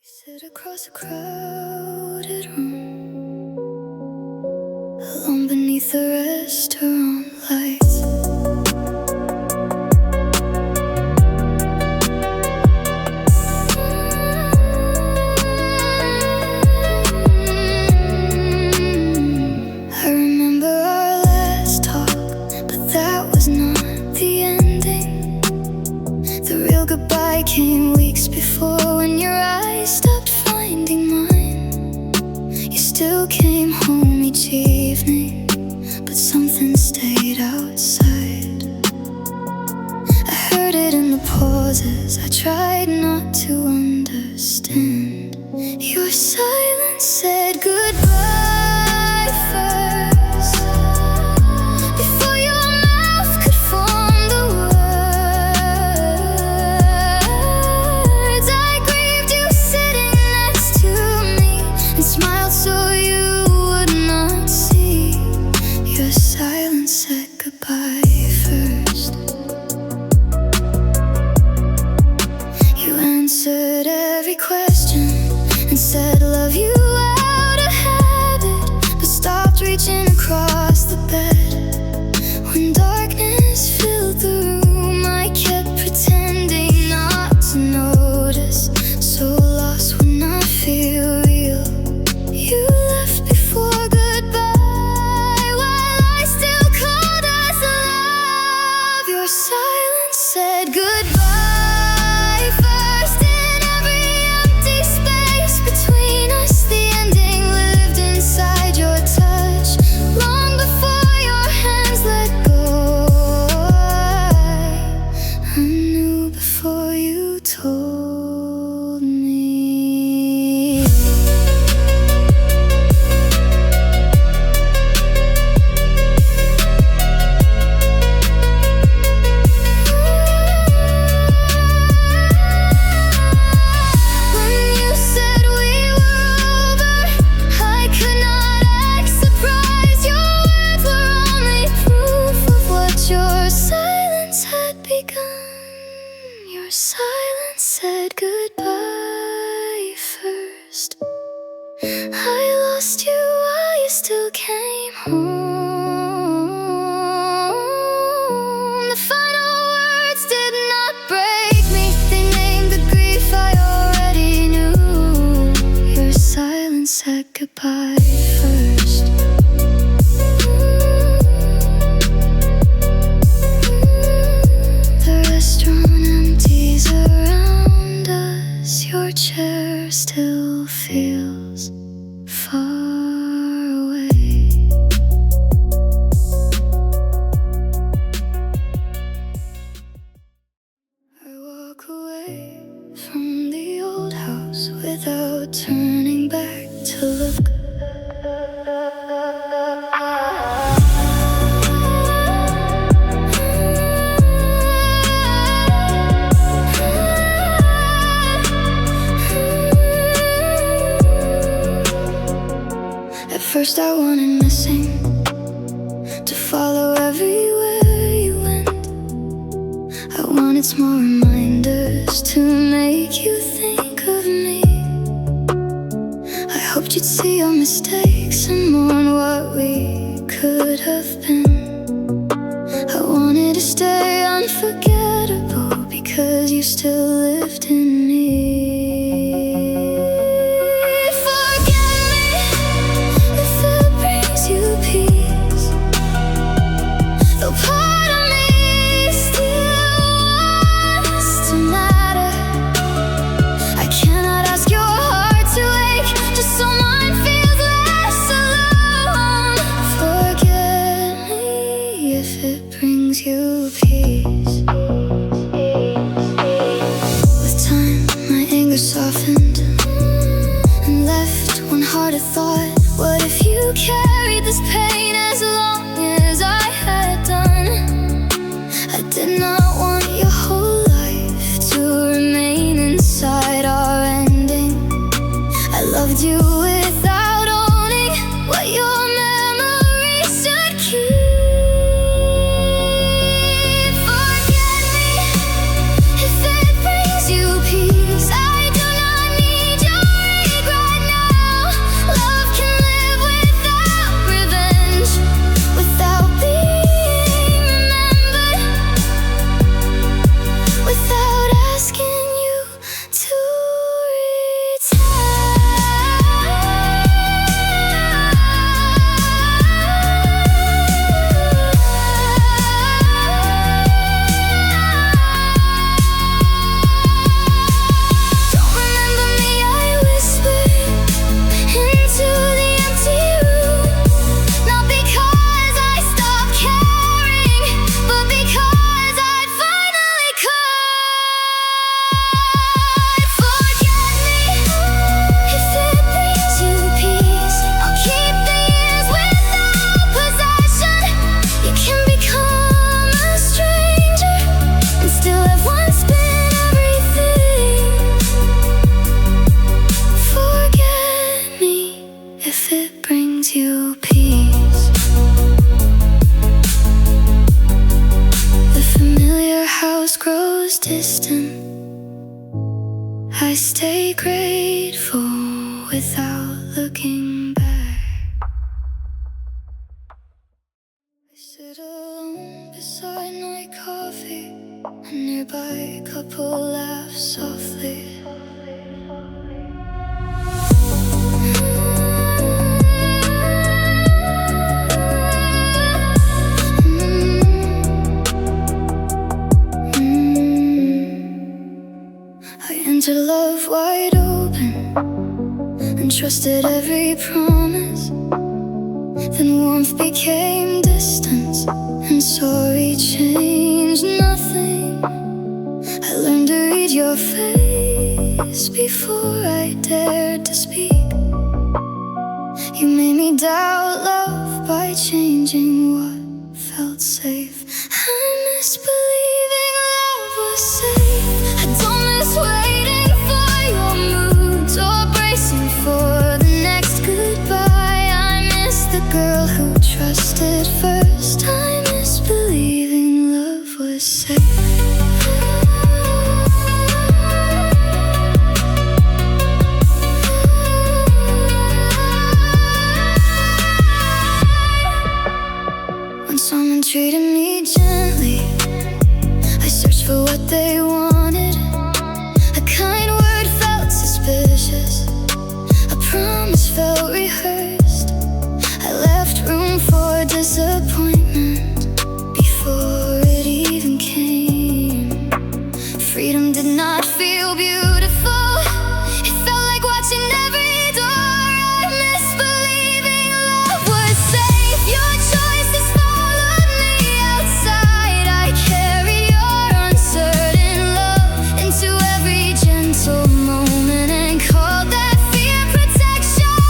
Sit across a crowded room, alone beneath the restaurant lights. I remember our last talk, but that was not the ending. The real goodbye came weeks before, when your eyes stopped finding mine. You still came home each evening, but something stayed outside. I heard it in the pauses, I tried not to understand. Your silence said goodbye first, before your mouth could form the words. I grieved you sitting next to me, and smiled so you would not see. Your silence said goodbye first. You answered every question and said love you out of habit, but stopped reaching across the bed. When darkness filled the room, I kept pretending not to notice, so lost when I feel real. You left before goodbye, while I still called us love. Your silence said goodbye first. In every empty space between us, the ending lived inside your touch. Long before your hands let go, I knew before you told me. When you said we were over, I could not act surprised. Your words were only proof of what your silence had begun. Your silence said goodbye first. I lost you while you still came home. The final words did not break me, they named the grief I already knew. Your silence said goodbye first. The restaurant empties around us, your chair still feels far away. I walk away from the old house without turning back to look. At first I wanted missing, to follow everywhere you went. I wanted small reminders to make you think of me. I hoped you'd see our mistakes and mourn what we could have been. I wanted to stay unforgettable because you still lived in me. Forget me if it brings you peace, though part of me still wants to matter. I cannot ask your heart to ache, just so mine feels less alone. Forget me if it brings you peace. With time, my anger softened and left one heart a thought. What if you carried this pain as long as I had done? I did not want your whole life to remain inside our ending. I loved you without owning what your memory should keep. Forget me if it brings you peace. I do not need your stay grateful without looking back. I sit alone beside my coffee. A nearby couple laughs softly. I entered love wide open and trusted every promise. Then warmth became distance and sorry changed nothing. I learned to read your face before I dared to speak. You made me doubt love by changing what felt safe. I miss believing love was safe. I don't miss waiting for your moods or bracing for the next goodbye. I miss the girl who trusted first. I miss believing love was safe. When someone treated me gently, I searched for what they wanted. A kind word felt suspicious, a promise felt rehearsed. I left room for disappointment before it even came. Freedom did not feel beautiful. It felt like watching every door. I miss believing love was safe. Your choices followed me outside. I carried your uncertain love into every gentle moment and called that fear protection.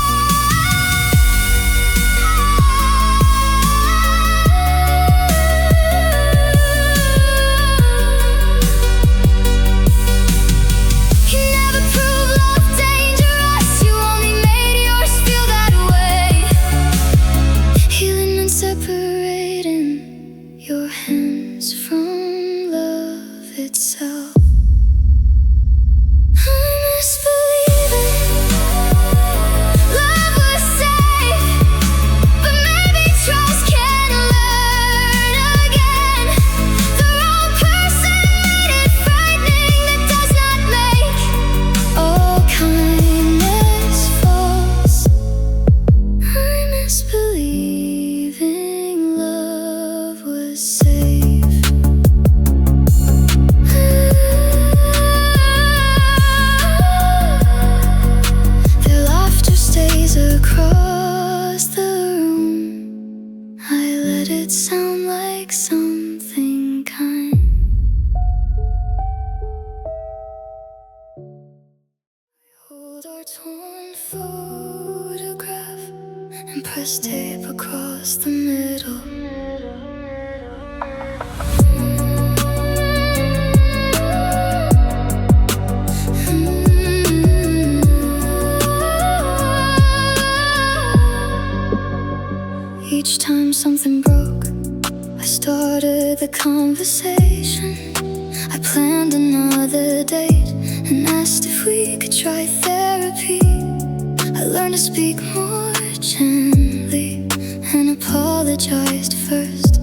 You never proved love dangerous. You only made yours feel that way. Healing meant separating your hands from love itself. I miss believing love was safe, but maybe trust can learn again. The wrong person made it frightening. That does not make all kindness false. I miss believing love was safe. Their laughter stays across the room. I let it sound like something kind. Hold our torn photograph and press tape across the middle. Each time something broke, I started the conversation. I planned another date and asked if we could try therapy. I learned to speak more gently and apologized first.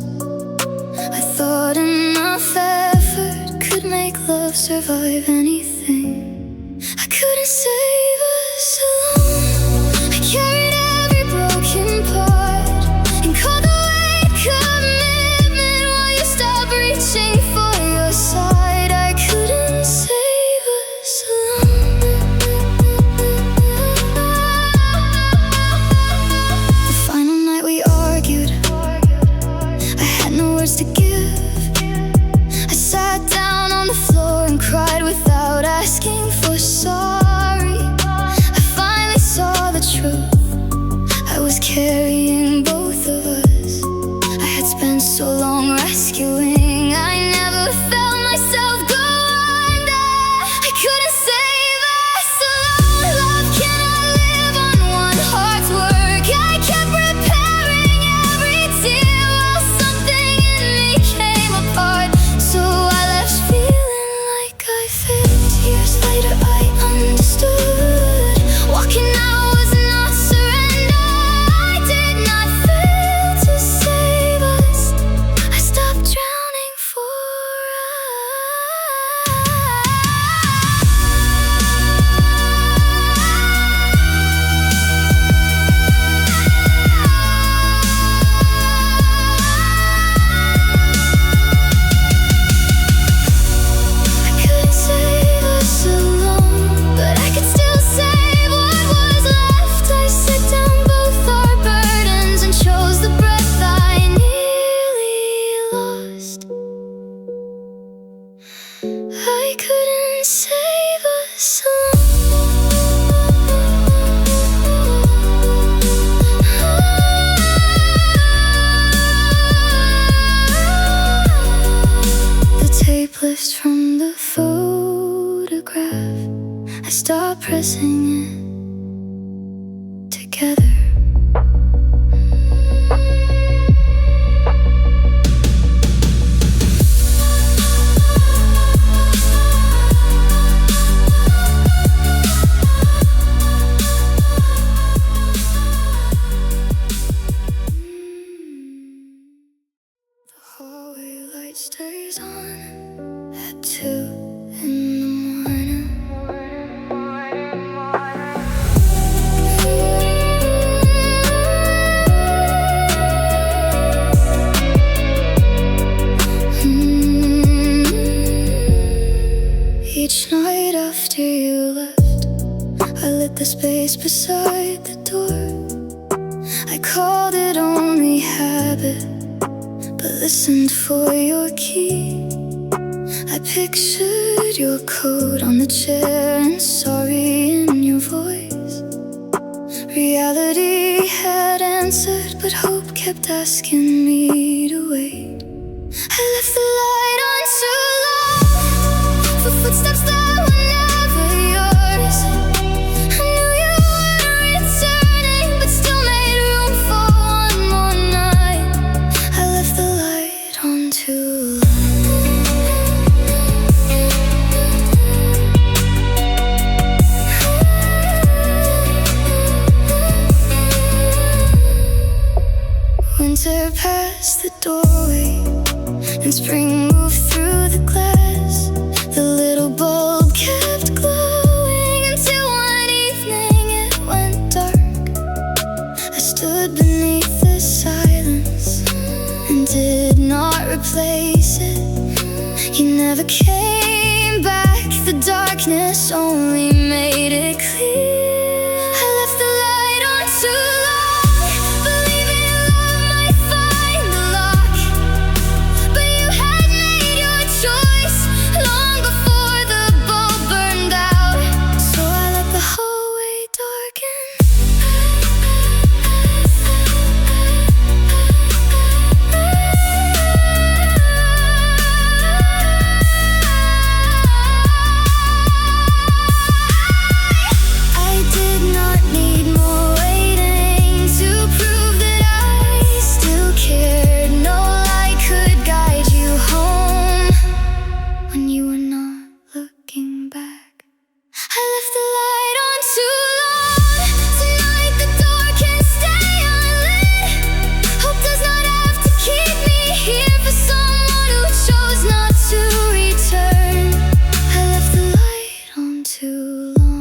I thought enough effort could make love survive anything. I couldn't save us alone. I carried every broken part and called the weight commitment while you stopped reaching for your side. I couldn't save us alone. The final night we argued, I had no words to give. I sat down on the floor and cried without asking for sorry. I finally stop pressing it together. Hallway light stays on at 2 in the morning. Each night after you left, I lit the space beside the door. I called it only habit, but listened for your key. I pictured your coat on the chair and sorry in your voice. Reality had answered, but hope kept asking me to wait. I left the light on too long, for footsteps that were never yours. I knew you were returning, but still made room for one more night. I left the light on too long. Winter passed the doorway, and spring moved through the glass. The little bulb kept glowing until one evening it went dark. I stood beneath the silence and did not replace it. You never came back, the darkness only made it clear. I left the light on too long, believing love might find the lock. But you had made your choice long before the bulb burned out. So I let the hallway darken. I did not need more waiting to prove that I still cared. No light could guide you home when you were not looking back. I left the light on too long. Tonight the door can stay unlit. Hope does not have to keep me here for someone who chose not to return. I left the light on too long.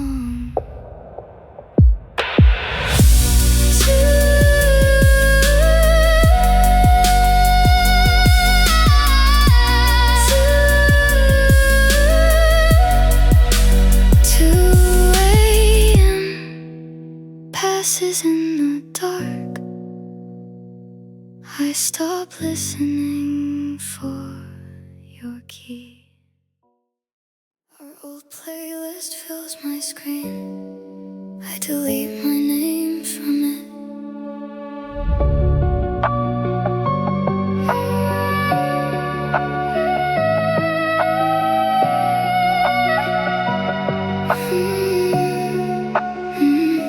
Passes in the dark. I stop listening for your key. Our old playlist fills my screen. I delete my name from it.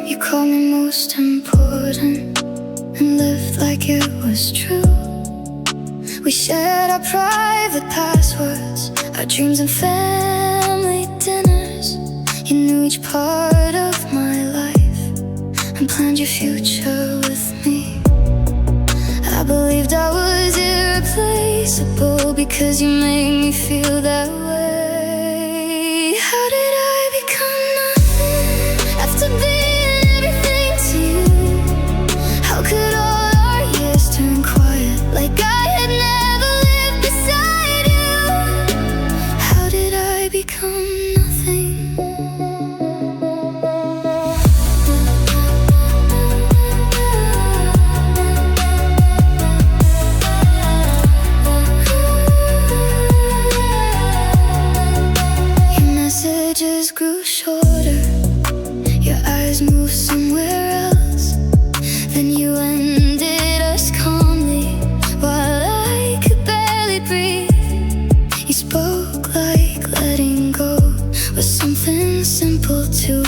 You call me most important and lived like it was true. We shared our private passwords, our dreams and family dinners. You knew each part of my life and planned your future with me. I believed I was irreplaceable because you made me feel that way. How did I become nothing after being everything to you? How could all our years turn quiet like I had never lived beside you? How did I become nothing? Your messages grew shorter, your eyes moved somewhere else. Then you ended us calmly while I could barely breathe. You spoke like letting go was something simple to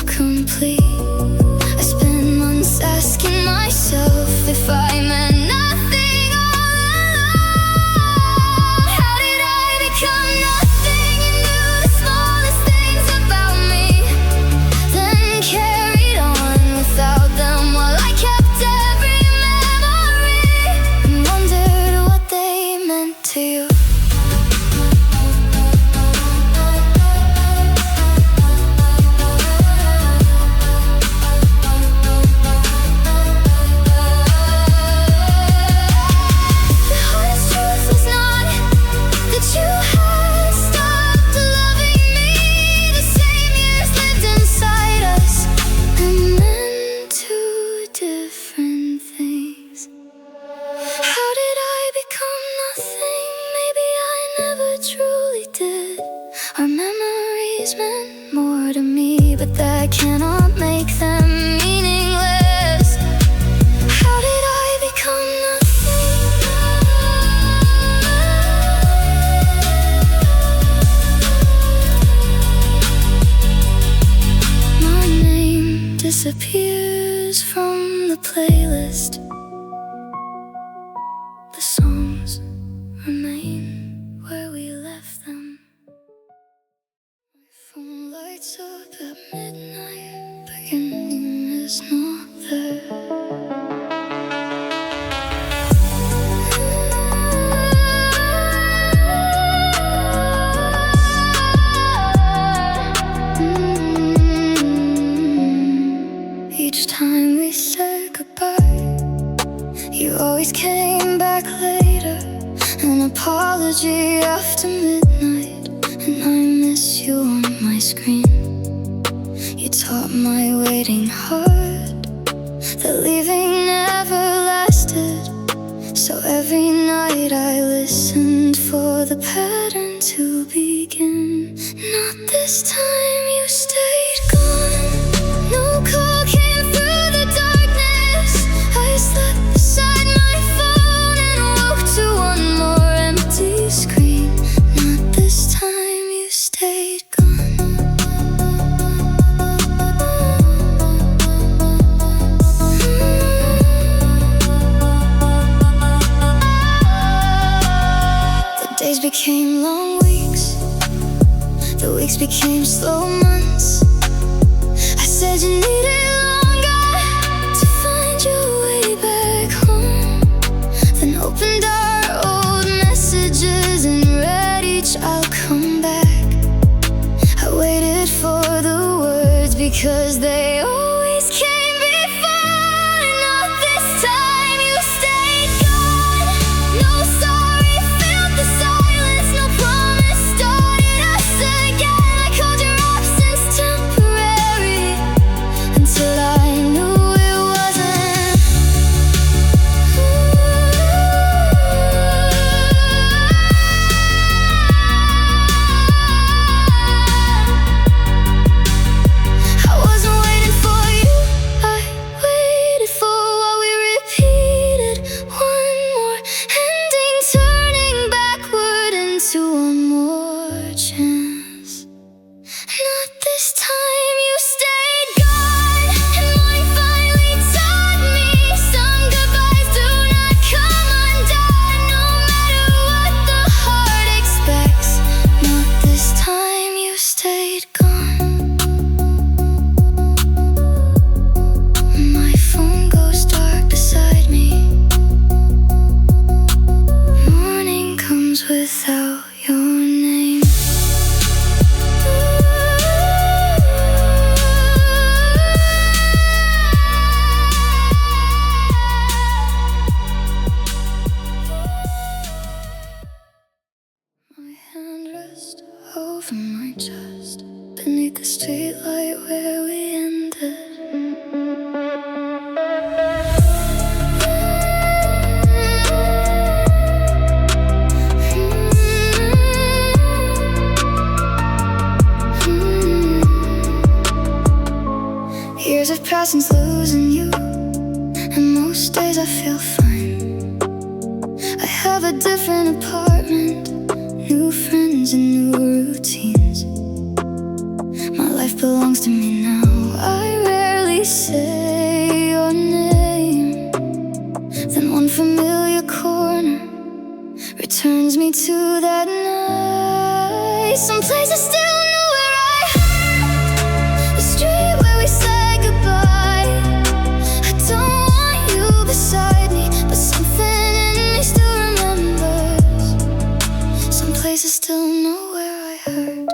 disappears from the playlist. The songs remain where we left them. My phone lights up at midnight, but your name is not there. Each time we said goodbye, you always came back later. An apology after midnight, and I miss you on my screen. You taught my waiting heart that leaving never lasted. So every night I listened for the pattern to begin. Not this time, you stayed gone. No call came through the darkness. I slept beside my phone and woke to one more empty screen. Not this time, you stayed gone. The days became long weeks, the weeks became slow months. I said you needed longer to find your way back home. Then opened our old messages and read each "I'll come back." I waited for the words because they always came before. Not this time, you stayed gone. No sorry filled the silence, no promise started us again. I called your absence temporary until I knew it wasn't. I wasn't waiting for you, I waited for what we repeated. One more ending, turning backward into one more chance. Not this time, you stayed gone. And morning finally taught me some goodbyes do not come undone. No matter what the heart expects. Not this time, you stayed gone. My phone goes dark beside me. Morning comes without your name. My hand rests over my chest beneath the streetlight where we ended. Years have passed since losing you, and most days I feel fine. I have a different apartment, new friends and new routines. My life belongs to me now. I rarely say your name. Then one familiar corner returns me to that night. Some places still know where I hurt. The street where we said goodbye. I don't want you beside me, but something in me still remembers. Some places still know where I hurt.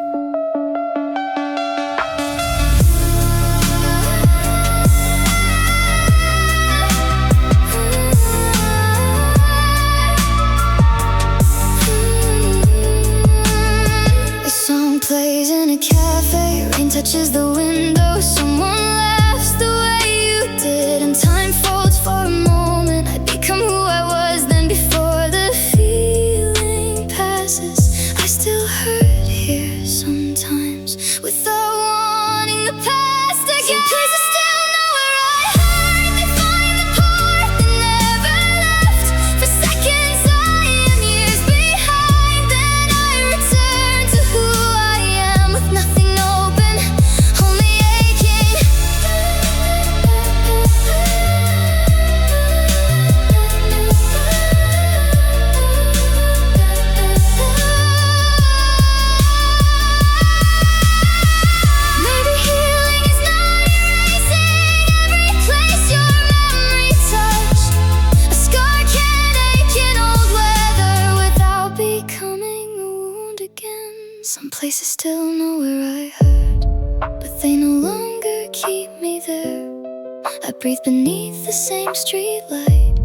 I breathe beneath the same streetlight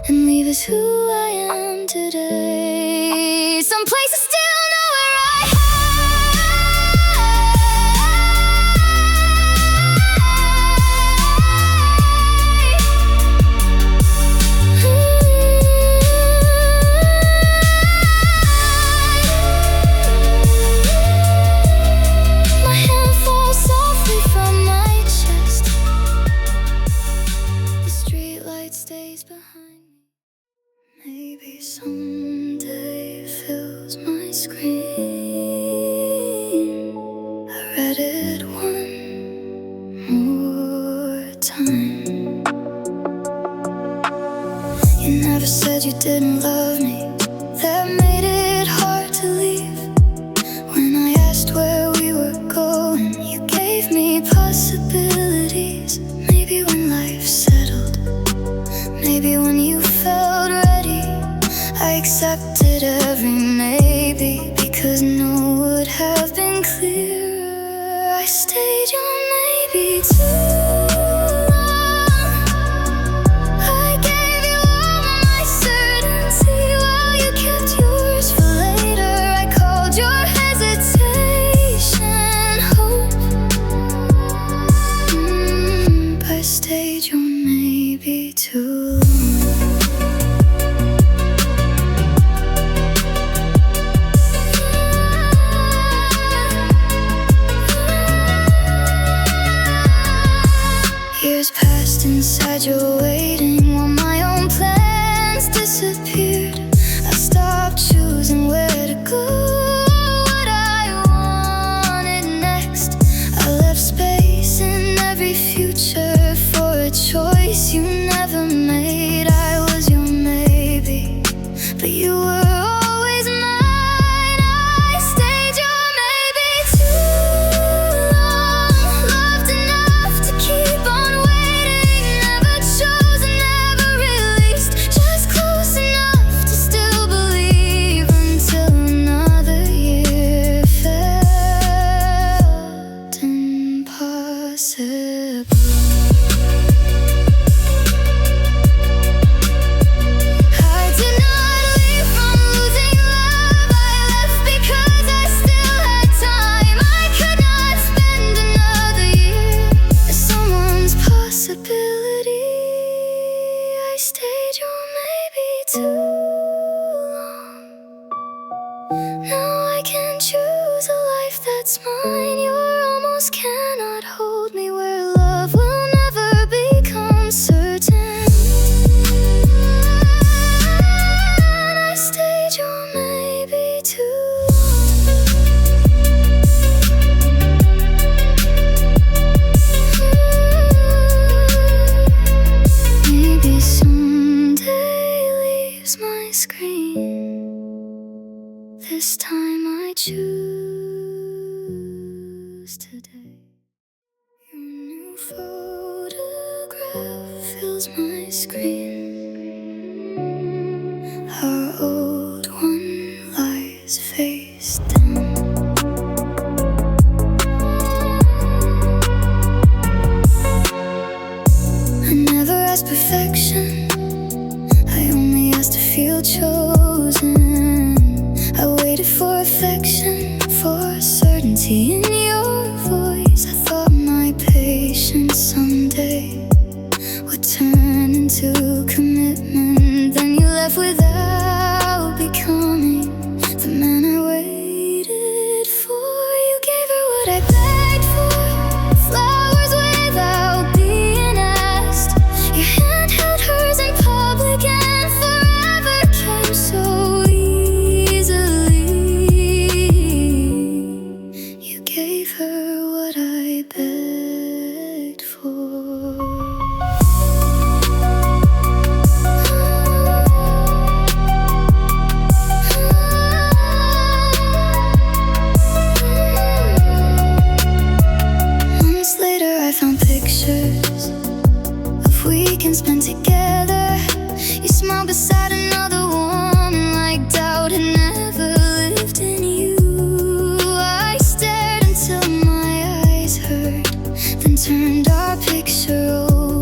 and leave as who I am today. Some places still know where I my hand falls softly from my chest. The streetlight stays behind me. Maybe someday it fills my screen. I read it one more time. You never said you didn't love me. That made it hard to leave. When I asked where we were going, you gave me possibilities. Maybe when life settled, maybe when you felt ready, I accepted every maybe, because no would have been clearer. I stayed your maybe too long. I gave you all my certainty while you kept yours for later. I called your hesitation hope. I stayed your maybe too long. Years passed inside your waiting while my own plans disappeared. I stopped choosing where to go, what I wanted next. I left space in every future for a choice you never made. I was your maybe, but you were always mine. I stayed your maybe too long. Loved enough to keep on waiting. Never chosen, never released. Just close enough to still believe until another year felt impossible. I stayed your maybe too long. Now I can choose a life that's mine. Your almost cannot hold me where love will never become certain. I stayed your maybe too my screen. This time I choose today. Your new photograph fills my screen. Our old one lies face down. I never asked perfection, I only asked to feel chosen. I waited for affection, for certainty in your voice. I thought my patience someday would turn into commitment. Then you left without becoming the man I waited for. You gave her what I begged for, flowers without being asked. Your hand held hers in public and forever came so easily. You gave her what I begged for. Months later I found pictures of weekends spent together. You smiled beside another woman like doubt had never lived in you. I stared until my eyes hurt, then turned our picture over.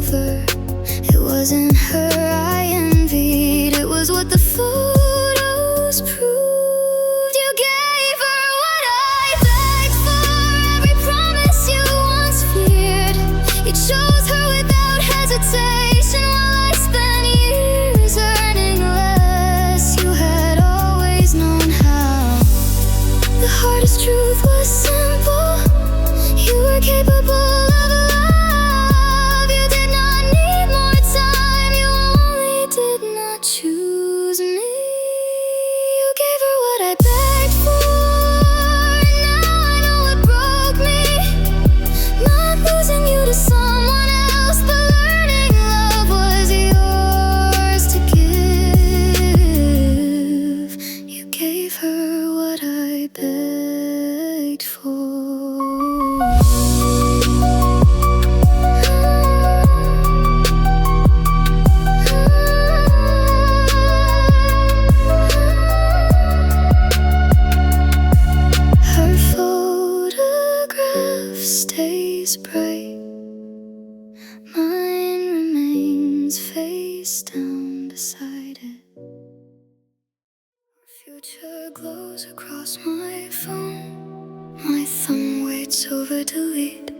Future glows across my phone. My thumb waits over delete.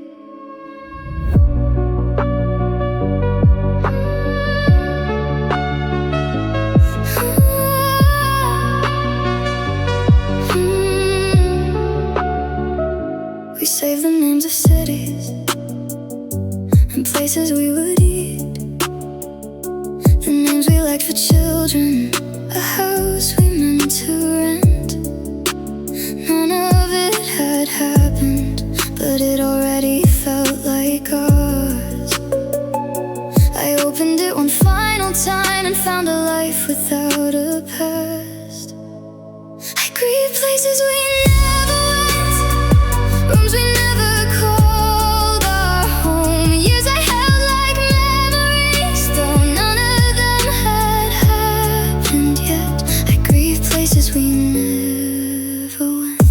We save the names of cities and places we would eat, the names we liked for children, a house we meant to rent. None of it had happened, but it already felt like ours. I opened it one final time and found a life without a past. I grieve places we never went, rooms we never called our home, years I held like memories, though none of them had happened yet. I grieve places we never went.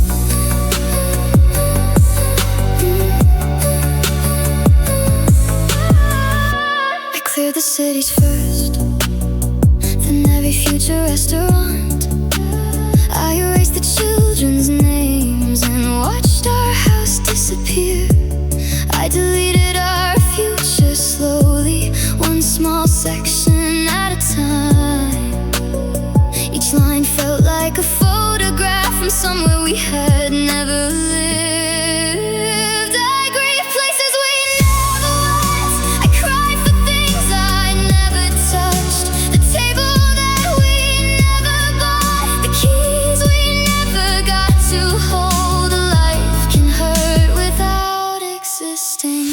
I cleared the cities first, then every future restaurant. I erased the children's names and watched our house disappear. I deleted our future slowly, one small section at a time. Each line felt like a photograph from somewhere we had never lived. I grieve places we never went. I cried for things I never touched, the table that we never bought, the keys we never got to hold. A life can hurt without existing.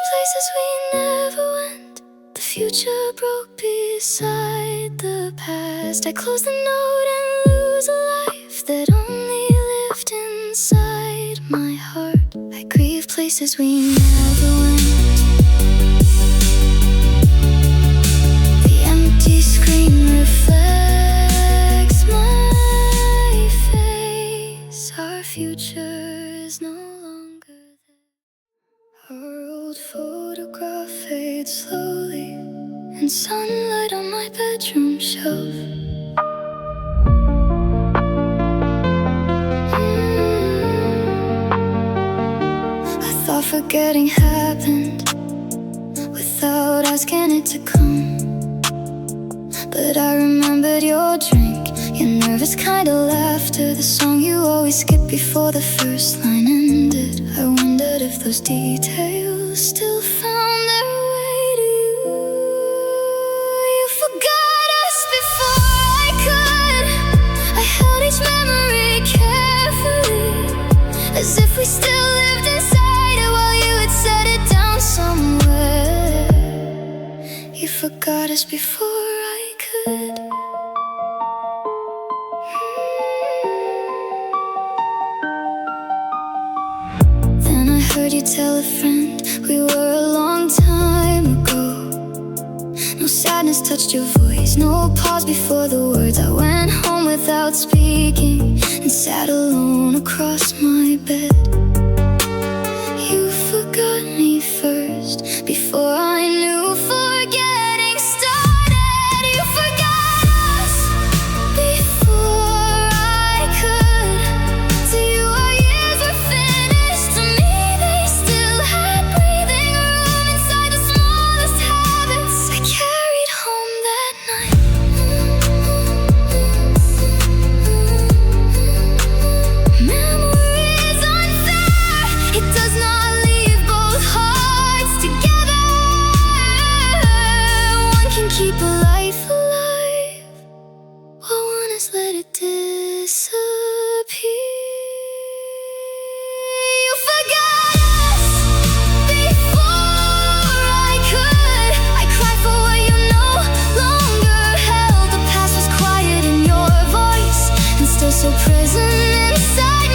Places we never went. The future broke beside the past. I close the note and lose a life that only lived inside my heart. I grieve places we never went. The empty screen reflects my face. Our future is no longer there. Our old photograph fades slowly in sunlight on my bedroom shelf. I thought forgetting happened without asking it to come, but I remembered your drink, your nervous kind of laughter, the song you always skip before the first line ended. I wondered if those details still found their way to you. You forgot us before I could. I held each memory carefully, as if we still lived inside it while you had set it down somewhere. You forgot us before I could. Then I heard you tell a friend we were a long time ago. No sadness touched your voice, no pause before the words. I went home without speaking and sat alone across my bed. You forgot me first, before I knew forgetting started. You forgot us before I could. To you our years were finished, to me they still had breathing room inside the smallest habits I carried home that night. Memory is unfair, it does not leave both hearts together. One can keep a life alive, while one has let it disappear. You forgot us before I could. I cried for what you no longer held. The past was quiet in your voice and still so present inside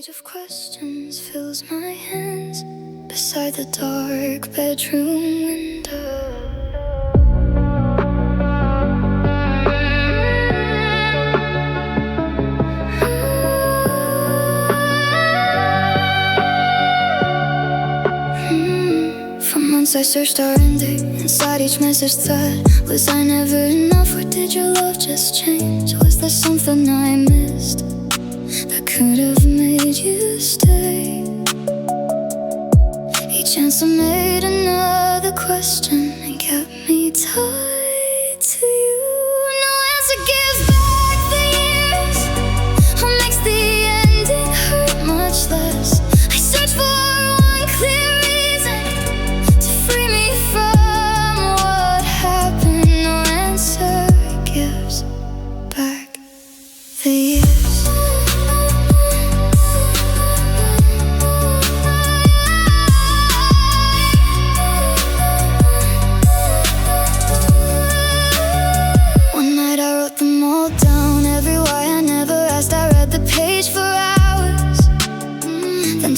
cage of questions fills my hands beside the dark bedroom window. For months I searched our ending inside each message thread. Was I never enough, or did your love just change? Was there something I missed that could have made you stay? Each answer made another question and kept me tied to you. No answer gives back the years, or makes the ending hurt much less. I search for one clear reason to free me from what happened. No answer gives back the years.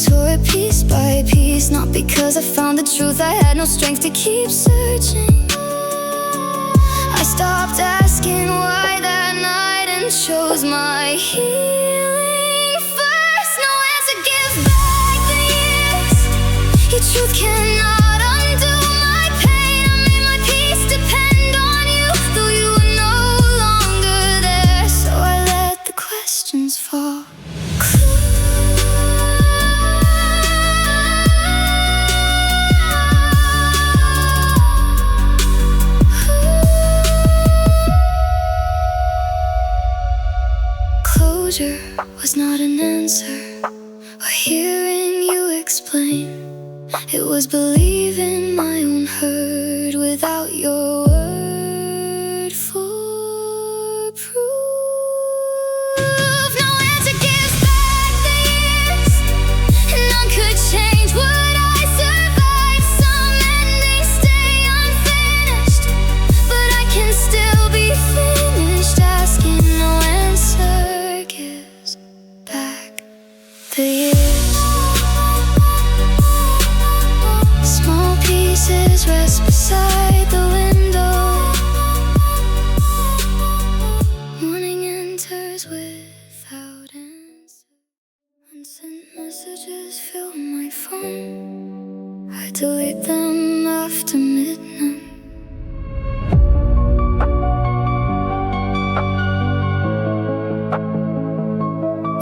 Tore it piece by piece, not because I found the truth. I had no strength to keep searching. I stopped asking why that night and chose my healing first. No answer gives back the years. Your truth cannot undo my pain. I made my peace depend on you, though you were no longer there. So I let the questions fall. Closure was not an answer, or hearing you explain. It was believing my own hurt without your word for proof. No answer gives back the years, and none could change what I survived. Some endings stay unfinished, but I can still be finished asking. No answer gives back the years. Small pieces rest beside the window. Morning enters without answer. Unsent messages fill my phone. I delete them after midnight.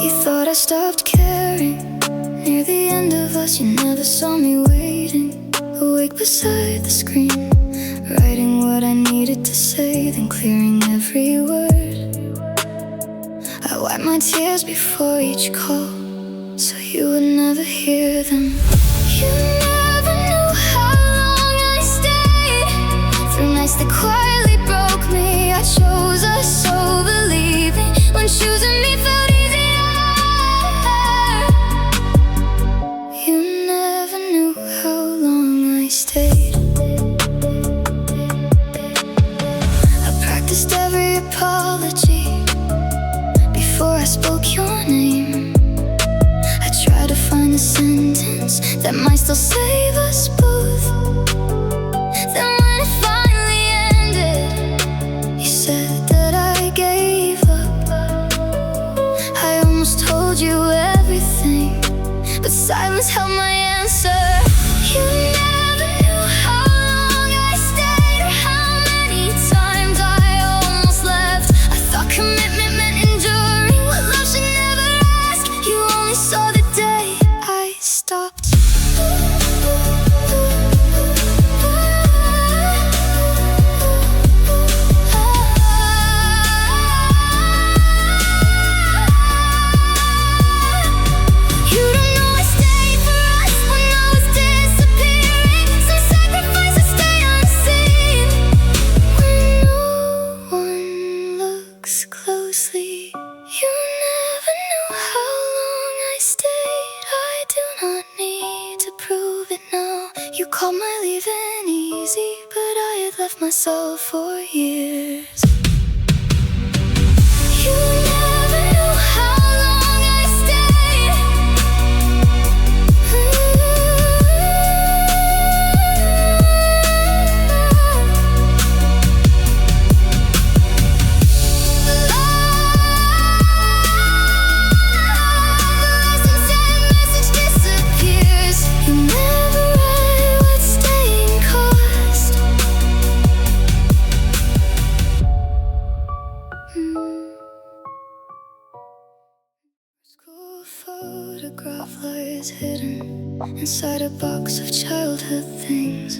You thought I stopped caring. Near the end of us, you never saw me waiting, awake beside the screen, writing what I needed to say, then clearing every word. I wiped my tears before each call, so you would never hear them. You never knew how long I stayed, through nights that quietly broke me. I chose us so believing, when choosing me felt easier. You never knew how long I stayed. I practiced every apology before I spoke your name. I tried to find a sentence that might still save us both. Then when it finally ended, you said that I gave up. I almost told you everything, but silence held my answer. You never knew how long I stayed, or how many times I almost left. I thought commitment meant enduring what love should never ask. You only saw the day I stopped. Closely, you never knew how long I stayed. I do not need to prove it now. You called my leaving easy, but I had left myself for years. You never knew how long I stayed, inside a box of childhood things.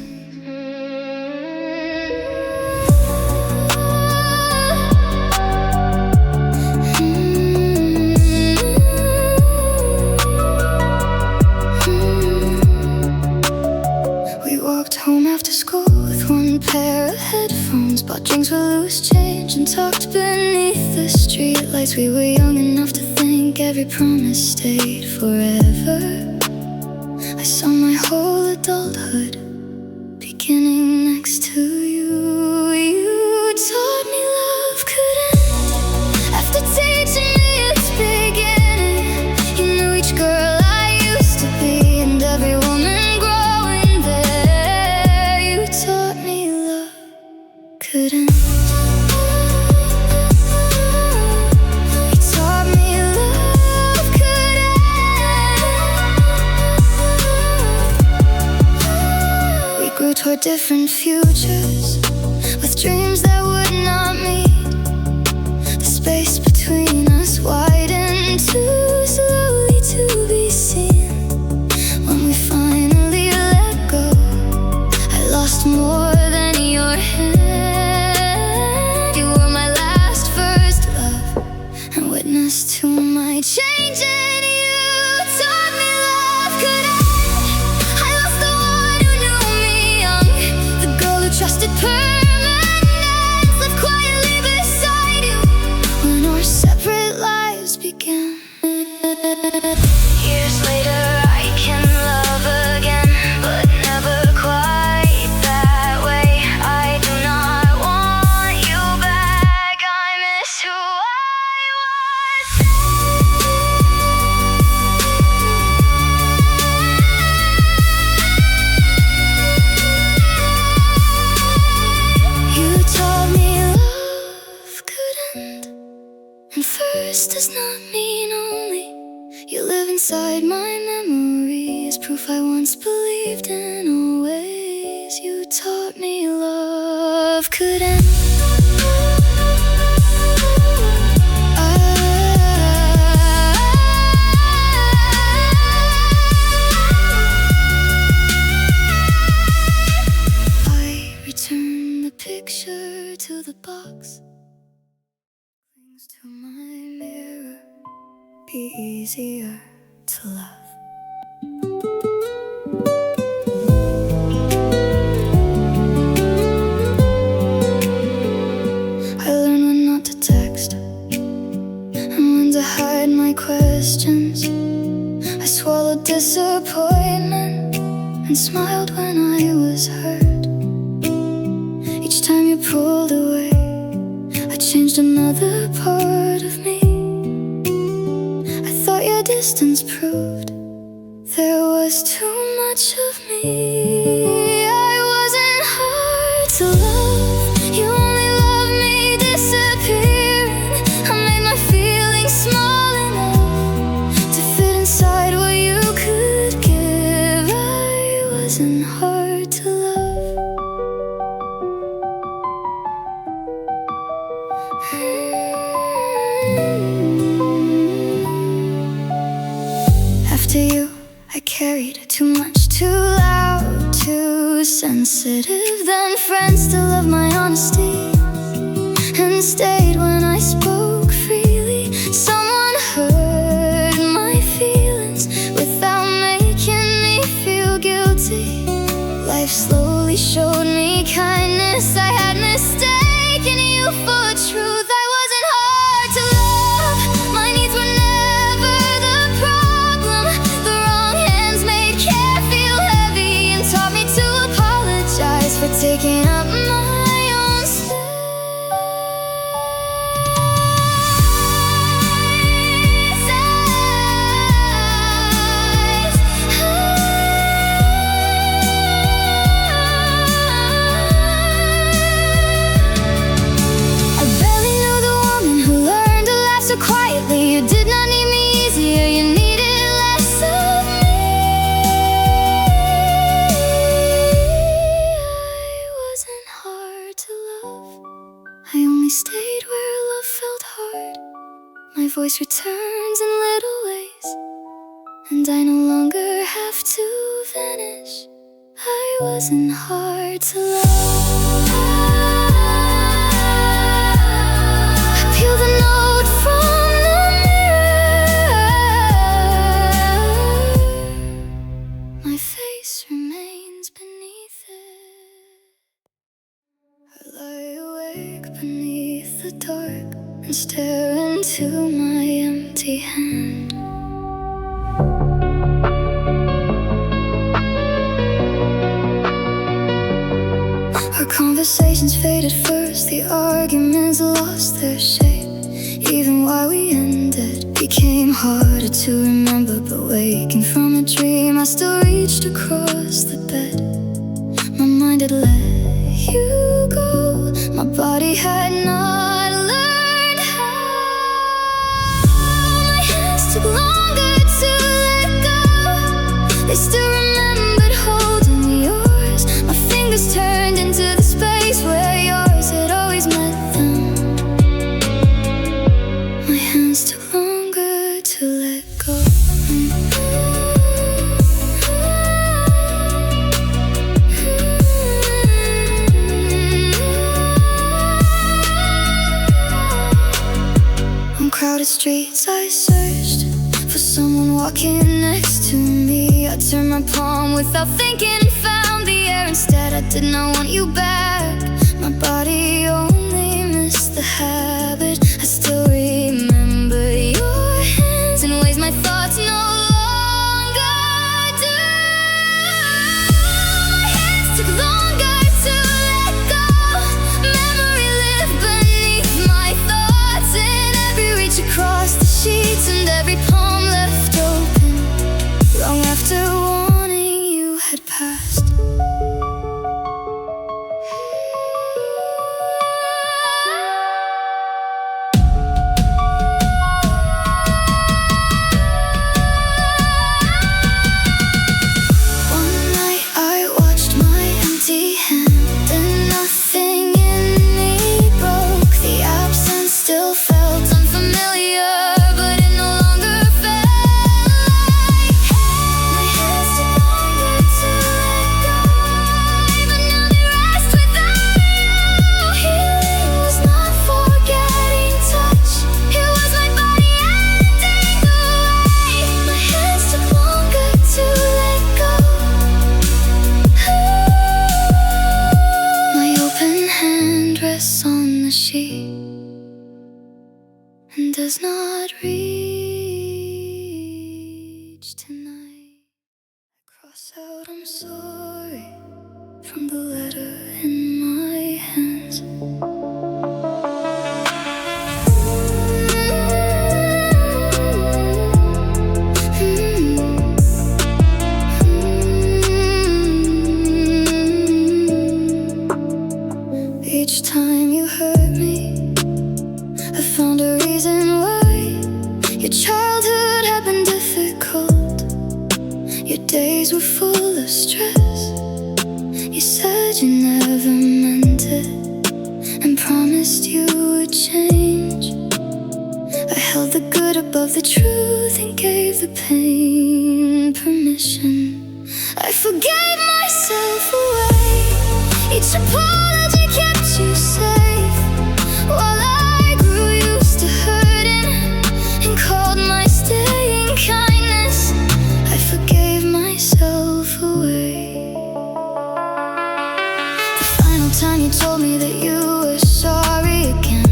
We walked home after school with one pair of headphones, bought drinks with loose change, and talked beneath the streetlights. We were young enough to think every promise stayed forever. I saw my whole adulthood beginning next to you. You taught me love could end after teaching me its beginning. You knew each girl I used to be and every woman growing there. You taught me love could end. Toward different futures, with dreams that would not meet. The space between us widened too slowly to be seen. When we finally let go, I lost more than your hand. You were my last first love and witness to my change. And you taught me love could end. Trusted permanence, lived quietly beside you when our separate lives began. Years later I can love again, but never quite that way. I do not want you back, I miss who I was. You taught me love could end, and first does not mean only. You live inside my memories, proof I once believed in always. You taught me love could end. I return the picture to the box, clings to my mirror, be easier to love. I learned when not to text and when to hide my questions. I swallowed disappointment and smiled when I was hurt. Each time you pulled away, I changed another part of me. I thought your distance proved there was too much of me. I wasn't hard to love, you only loved me disappearing. I made my feelings small enough to fit inside what you could give. I wasn't hard to love. After you, I carried too much, too loud, too sensitive. Then friends still loved my honesty and stayed when I spoke freely. Someone heard my feelings without making me feel guilty. Life slowly showed me kindness. I had mistaken you for truth. I wasn't hard to love, my needs were never the problem. The wrong hands made care feel heavy and taught me to apologize for taking up my own space. I barely knew the woman who learned to laugh so quietly. You did not need me easier, you needed less of me. I wasn't hard to love, I only stayed where love felt hard. My voice returns in little ways, and I no longer have to vanish. I wasn't hard to love. I peel the note from the mirror. My face remains beneath it. I lie awake beneath the dark and stare into my empty hand. Our conversations faded first, the arguments lost their shape. Even why we ended became harder to remember. But waking from a dream, I still reached across the bed. My mind had let you go, my body had not learned how. My hands took longer to let go. They still remembered holding yours. My fingers turned into the space where yours had always met them. My hands took longer to let go. On crowded streets I searched for someone walking next to me. I turned my palm without thinking and found the air instead. I did not want you back. My body only missed the habit. I still remember your hands in ways my thoughts no longer do. My hands took longer to let go. Memory lived beneath my thoughts, and every reach across the sheets and every palm left open long after warning you had passed. One night I watched my empty hand, and nothing in me broke. The absence still felt unfamiliar, but it no longer felt like my hands took longer to let go. But now they rest without you. Healing was not forgetting touch, it was my body ending the way. My hands took longer to let go. My open hand rests on the sheet and does not reach tonight. I cross out I'm sorry from the letter in my hands. Each time you hurt me, I found a reason why. Your childhood had been difficult, your days were full of stress. You said you never meant it and promised you would change. I held the good above the truth and gave the pain permission. I forgave myself away. Each apology kept you safe, while I grew used to hurting and called my staying kindness. I forgave myself away. The final time you told me that you were sorry again,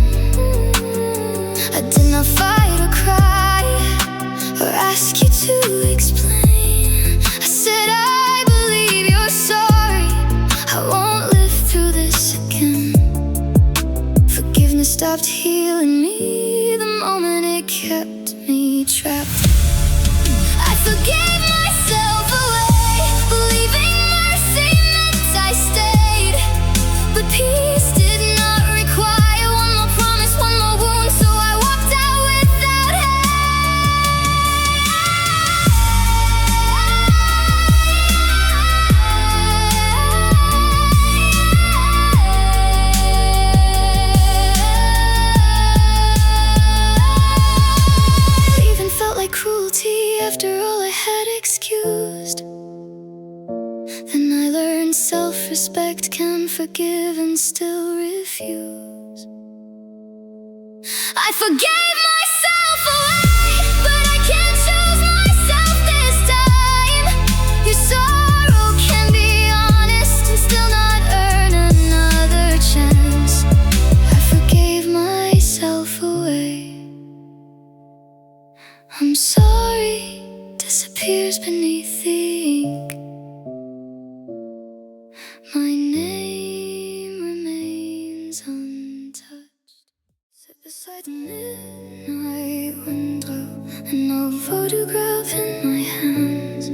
I did not fight or cry or ask you to explain. I said I believe you're sorry. I won't live through this self-respect can forgive and still refuse. I forgave myself away, but I can't choose myself this time. Your sorrow can be honest and still not earn another chance. I forgave myself away. I'm sorry disappears beneath the ink. My name remains untouched. Sit beside the midnight window, an old photograph in my hands.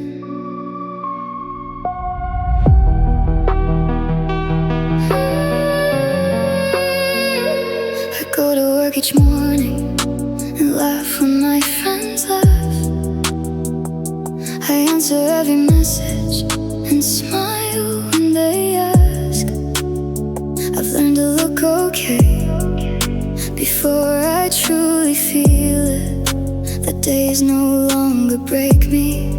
I go to work each morning and laugh when my friends laugh. I answer every message and smile when they ask. I've learned to look okay before I truly feel it. The days no longer break me,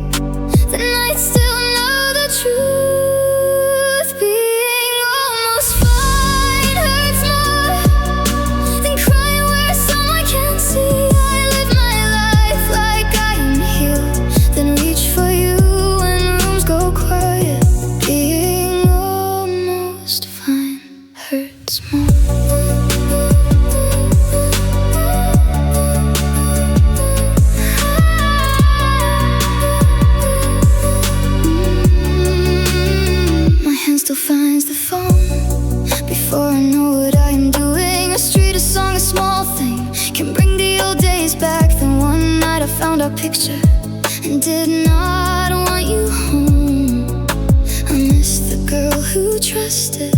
the nights still know the truth. Being almost fine hurts more than crying where someone can't see. I live my life like I am healed, then reach for you when rooms go quiet. Being almost fine hurts more. Still finds the phone before I know what I am doing. A street, a song, a small thing can bring the old days back. The one night I found our picture and did not want you home. I miss the girl who trusted